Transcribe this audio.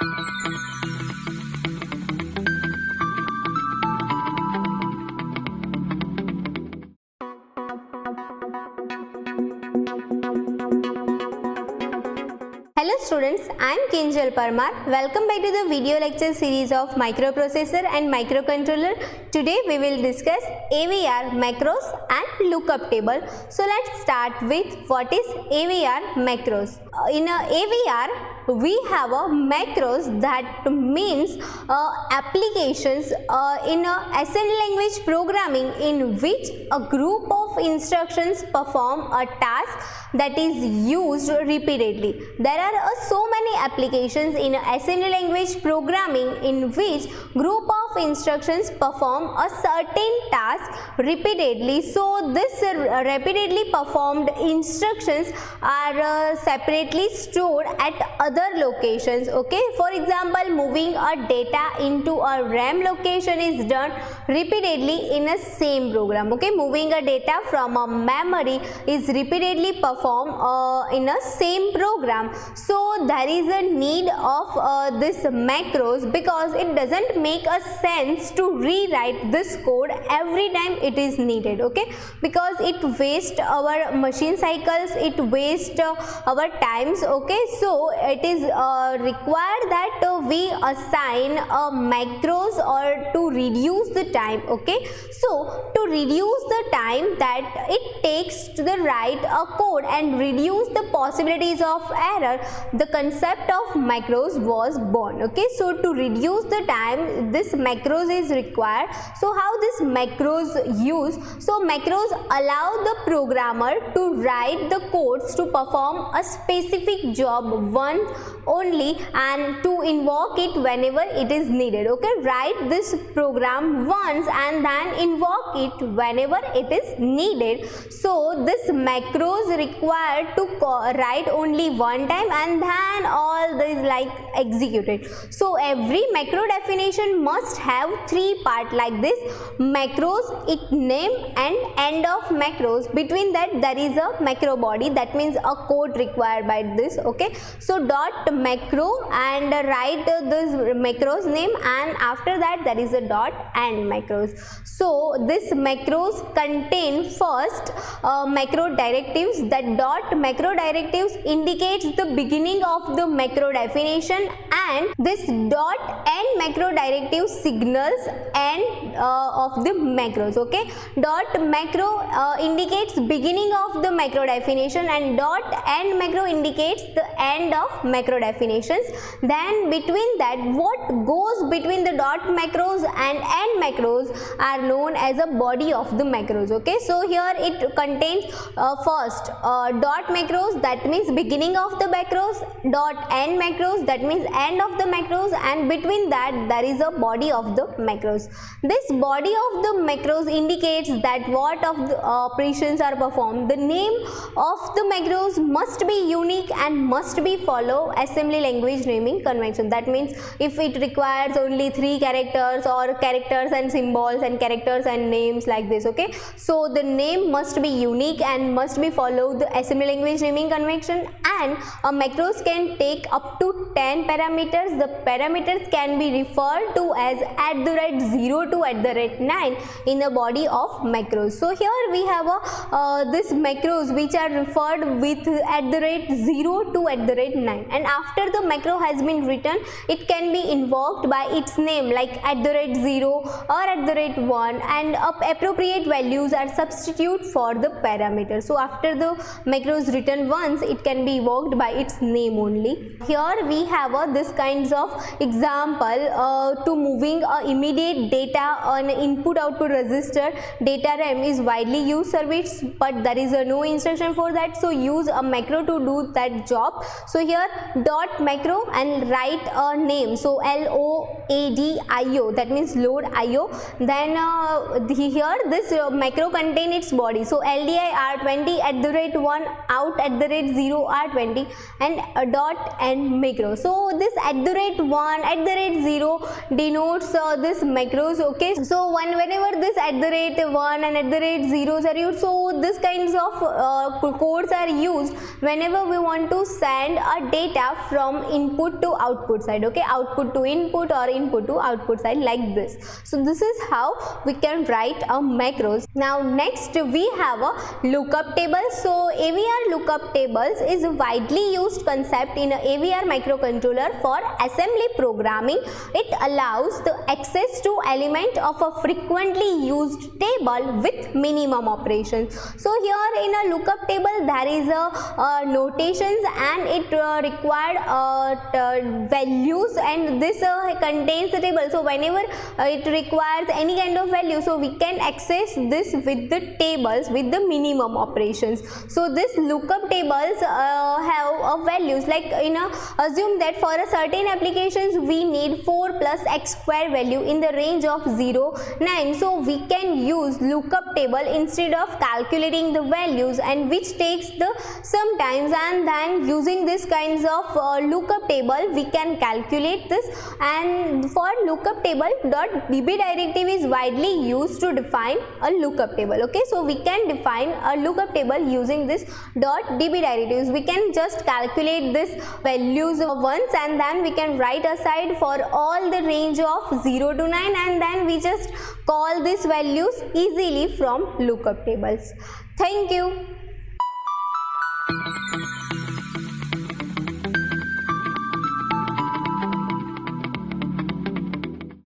Hello students, I am Kinjal Parmar. Welcome back to the video lecture series of microprocessor and microcontroller. Today we will discuss AVR, macros and lookup table. So let's start with what is AVR, macros. In AVR we have a macros, that means applications in assembly language programming in which a group of instructions perform a task that is used repeatedly. There are so many applications in assembly language programming in which group of instructions perform a certain task repeatedly. So this repeatedly performed instructions are separately stored at other locations. Okay, for example, moving a data into a RAM location is done repeatedly in a same program. Okay, moving a data from a memory is repeatedly performed in a same program. So there is a need of this macros, because it doesn't make a sense to rewrite this code every time it is needed. Okay, because it wastes our machine cycles, it wastes our times. Okay, so it is required that we assign macros or to reduce the time. Okay, so to reduce the time that it takes to write a code and reduce the possibilities of error, the concept of macros was born. Okay, so to reduce the time, this macros is required. So how this macros use? So macros allow the programmer to write the codes to perform a specific job once only and to invoke it whenever it is needed. Okay, write this program once and then invoke it whenever it is needed. So this macros required to write only one time and then all this executed. So every macro definition must have three parts like this: macros, its name and end of macros. Between that there is a macro body, that means a code required by this. Okay, so dot macro and write this macros name, and after that there is a dot and macros. So this macros contain first macro directives. That dot macro directives indicates the beginning of the macro definition, and this dot end macro directive signals end of the macros. Okay, dot macro indicates beginning of the macro definition and dot end macro indicates the end of macro definitions. Then between that, what goes between the dot macros and end macros are known as a body of the macros. Okay, so here it contains first dot macros, that means beginning of the macros, dot end macros, that means end of the macros, and between that there is a body of the macros. This body of the macros indicates that what of the operations are performed. The name of the macros must be unique and must be follow assembly language naming convention. That means if it requires only 3 characters or characters and symbols and characters and names like this. Okay, so the name must be unique and must be follow the assembly language naming convention, and a macros can take up to 10 parameters. The parameters can be referred to as @0 to @9 in the body of macros. So here we have this macros which are referred with @0 to @9, and after the macro has been written, it can be invoked by its name like @0 or @1, and appropriate values are substitute for the parameter. So after the macros written once, it can be evoked by its name only. Here we have this kinds of example to moving immediate data on input output register. Data RAM is widely used service, but there is no instruction for that, so use a macro to do that job. So here dot macro and write a name, so LOADIO, that means load IO. Then here this macro contain its body, so LDI R20 @1 out @0 R20 and dot and macro. So this @1, @0 denotes this macros. Okay, so whenever this @1 and @0s are used, so this kinds of codes are used whenever we want to send a data from input to output side. Okay, output to input or input to output side, like this. So this is how we can write a macros. Now next we have a lookup table. So AVR lookup tables is a widely used concept in a AVR microcontroller for assembly programming. It allows the access to element of a frequently used table with minimum operations. So here in a lookup table there is a notations, and it required values, and this contains the table. So whenever it requires any kind of value, so we can access this with the tables with the minimum operations. So this lookup tables have values, like assume that for a certain applications we need 4 plus x square value in the range of 0, 9. So we can use lookup table instead of calculating the values, and which takes the sometimes, and then using this kinds of lookup table we can calculate this. And for lookup table, .db directive is widely used to define a lookup table. Okay, so we can define a lookup table using this .db directives. We can just calculate this values once, and then we can write aside for all the range of 0 to 9, and then we just call these values easily from lookup tables. Thank you.